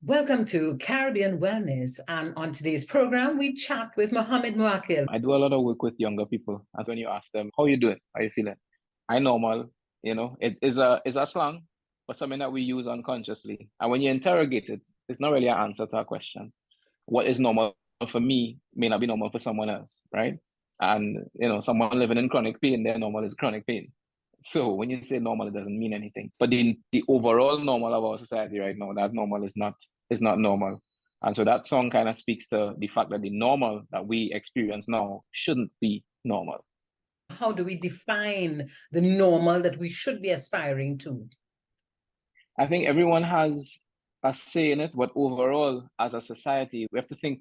Welcome to Caribbean Wellness, and on today's program, we chat with Mohammed Muwakil. I do a lot of work with younger people, and when you ask them, "How you doing? How you feeling?" I normal, it is a slang, but something that we use unconsciously. And when you interrogate it, it's not really an answer to a question. What is normal for me may not be normal for someone else, right? And someone living in chronic pain, their normal is chronic pain. So when you say normal, it doesn't mean anything. But the overall normal of our society right now, that normal is not normal. And so that song kind of speaks to the fact that the normal that we experience now shouldn't be normal. How do we define the normal that we should be aspiring to? I think everyone has a say in it, but overall, as a society, we have to think,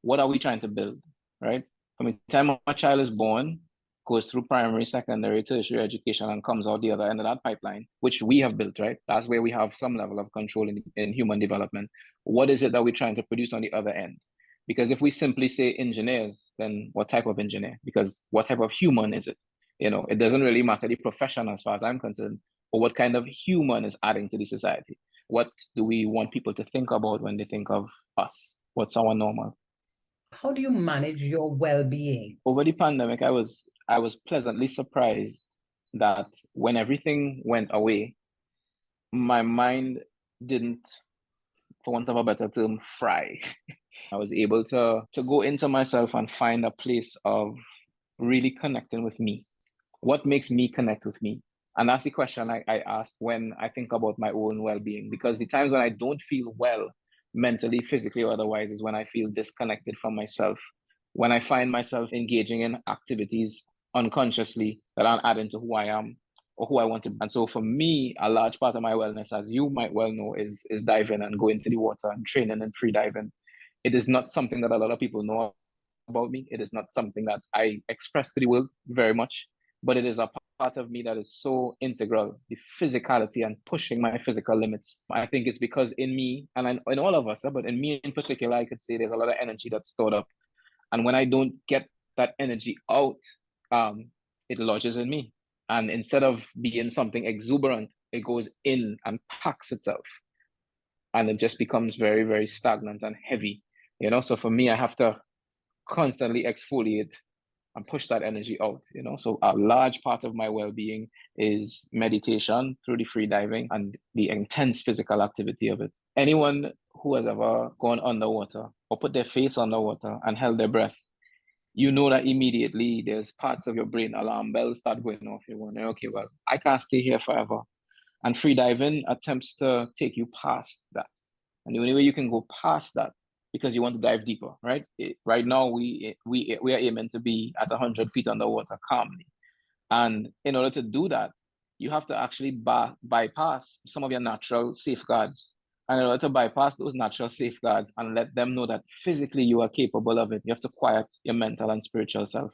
what are we trying to build, right? From the time a child is born, goes through primary, secondary, tertiary education, and comes out the other end of that pipeline, which we have built, right? That's where we have some level of control in human development. What is it that we're trying to produce on the other end? Because if we simply say engineers, then what type of engineer? Because what type of human is it? It doesn't really matter the profession as far as I'm concerned, or what kind of human is adding to the society. What do we want people to think about when they think of us? What's our normal? How do you manage your well-being? Over the pandemic, I was pleasantly surprised that when everything went away, my mind didn't, for want of a better term, fry. I was able to go into myself and find a place of really connecting with me. What makes me connect with me? And that's the question I ask when I think about my own well-being, because the times when I don't feel well, mentally, physically, or otherwise, is when I feel disconnected from myself. When I find myself engaging in activities unconsciously that aren't adding to who I am or who I want to be. And so for me, a large part of my wellness, as you might well know, is diving and going to the water and training and free diving. It is not something that a lot of people know about me. It is not something that I express to the world very much, but it is a part of me that is so integral, the physicality and pushing my physical limits. I think it's because in me, and in all of us, but in me in particular, I could say there's a lot of energy that's stored up. And when I don't get that energy out, it lodges in me. And instead of being something exuberant, it goes in and packs itself. And it just becomes very, very stagnant and heavy. So for me, I have to constantly exfoliate and push that energy out. So a large part of my well-being is meditation through the free diving and the intense physical activity of it. Anyone who has ever gone underwater or put their face underwater and held their breath, that immediately there's parts of your brain, alarm bells start going off. You're wondering, okay, well, I can't stay here forever. And free diving attempts to take you past that. And the only way you can go past that, because you want to dive deeper, right? Right now, we are aiming to be at 100 feet underwater calmly. And in order to do that, you have to actually bypass some of your natural safeguards. And in order to bypass those natural safeguards and let them know that physically you are capable of it, you have to quiet your mental and spiritual self.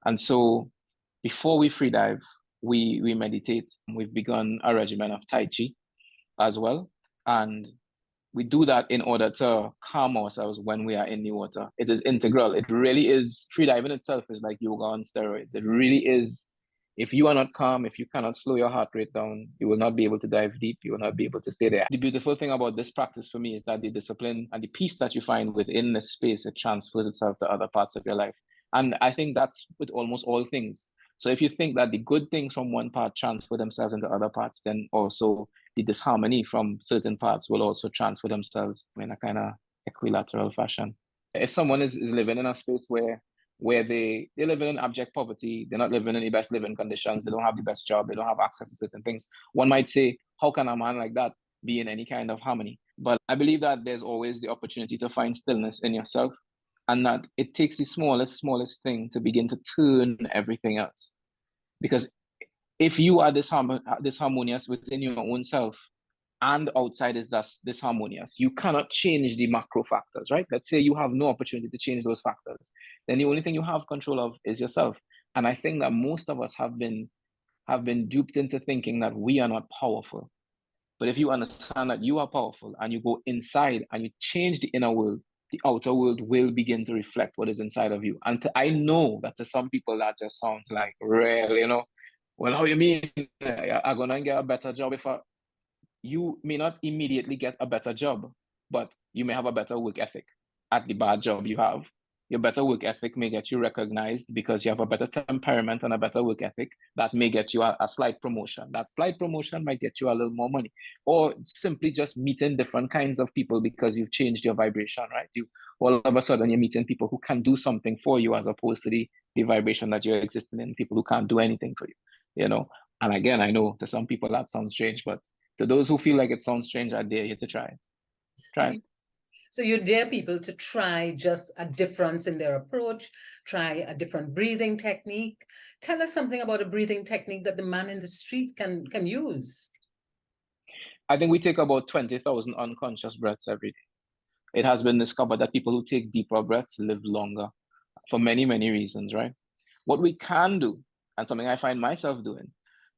And so before we free dive, we meditate. We've begun a regimen of Tai Chi as well. And we do that in order to calm ourselves when we are in the water. It is integral. It really is. Free diving itself is like yoga on steroids. It really is. If you are not calm, if you cannot slow your heart rate down, you will not be able to dive deep. You will not be able to stay there. The beautiful thing about this practice for me is that the discipline and the peace that you find within the space, it transfers itself to other parts of your life. And I think that's with almost all things. So if you think that the good things from one part transfer themselves into other parts, then also the disharmony from certain parts will also transfer themselves in a kind of equilateral fashion. If someone is living in a space where they're living in abject poverty, they're not living in the best living conditions, they don't have the best job, they don't have access to certain things, one might say, how can a man like that be in any kind of harmony? But I believe that there's always the opportunity to find stillness in yourself, and that it takes the smallest thing to begin to turn everything else. Because if you are disharmonious within your own self and outside is thus disharmonious, you cannot change the macro factors, right? Let's say you have no opportunity to change those factors. Then the only thing you have control of is yourself. And I think that most of us have been duped into thinking that we are not powerful. But if you understand that you are powerful and you go inside and you change the inner world, the outer world will begin to reflect what is inside of you. And I know that to some people that just sounds like real. Well, how you mean I'm gonna get a better job? You may not immediately get a better job, but you may have a better work ethic at the bad job you have. Your better work ethic may get you recognized because you have a better temperament and a better work ethic. That may get you a slight promotion. That slight promotion might get you a little more money, or simply just meeting different kinds of people because you've changed your vibration, right? You all of a sudden you're meeting people who can do something for you as opposed to the vibration that you're existing in, people who can't do anything for you, you know? And again, I know to some people that sounds strange, but to those who feel like it sounds strange, I dare you to try it. Try it. So you dare people to try just a difference in their approach, try a different breathing technique. Tell us something about a breathing technique that the man in the street can use. I think we take about 20,000 unconscious breaths every day. It has been discovered that people who take deeper breaths live longer for many, many reasons, right? What we can do, and something I find myself doing,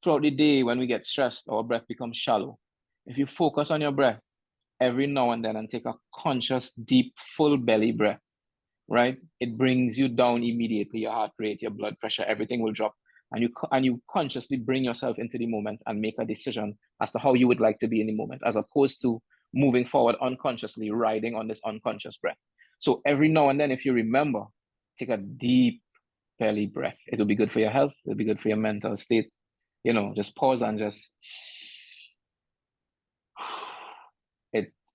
throughout the day when we get stressed, our breath becomes shallow. If you focus on your breath every now and then and take a conscious, deep, full belly breath, right? It brings you down immediately. Your heart rate, your blood pressure, everything will drop. And you consciously bring yourself into the moment and make a decision as to how you would like to be in the moment, as opposed to moving forward unconsciously, riding on this unconscious breath. So every now and then, if you remember, take a deep belly breath. It'll be good for your health. It'll be good for your mental state. You know, just pause and just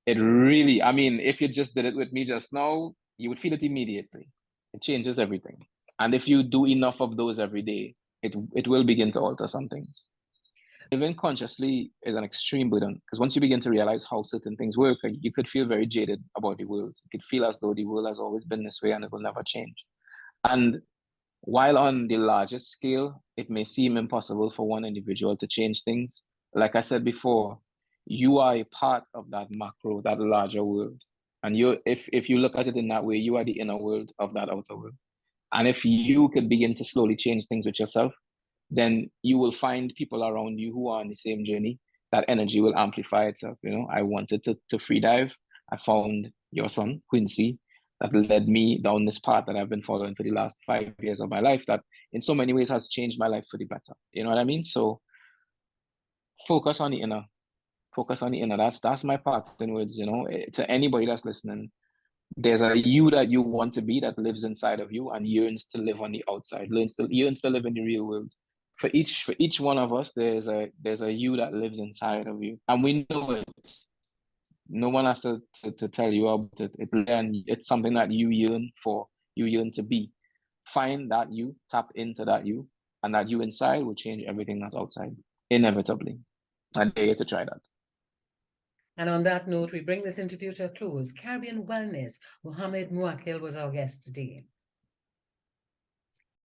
it really, I mean, if you just did it with me just now, you would feel it immediately. It changes everything. And if you do enough of those every day, it will begin to alter some things. Living consciously is an extreme burden because once you begin to realize how certain things work, you could feel very jaded about the world. You could feel as though the world has always been this way and it will never change. And while on the largest scale, it may seem impossible for one individual to change things, like I said before, you are a part of that macro, that larger world. And if you look at it in that way, you are the inner world of that outer world. And if you could begin to slowly change things with yourself, then you will find people around you who are on the same journey. That energy will amplify itself. You know, I wanted to free dive. I found your son, Quincy, that led me down this path that I've been following for the last 5 years of my life that in so many ways has changed my life for the better. You know what I mean? So focus on the inner. Focus on the inner. That's my part in words, you know, to anybody that's listening. There's a you that you want to be that lives inside of you and yearns to live on the outside, yearns to live in the real world. For each one of us, there's a you that lives inside of you. And we know it. No one has to tell you about it. It's something that you yearn for, you yearn to be. Find that you, tap into that you, and that you inside will change everything that's outside, inevitably. I dare you to try that. And on that note, we bring this interview to a close. Caribbean Wellness, Muhammad Muwakil was our guest today.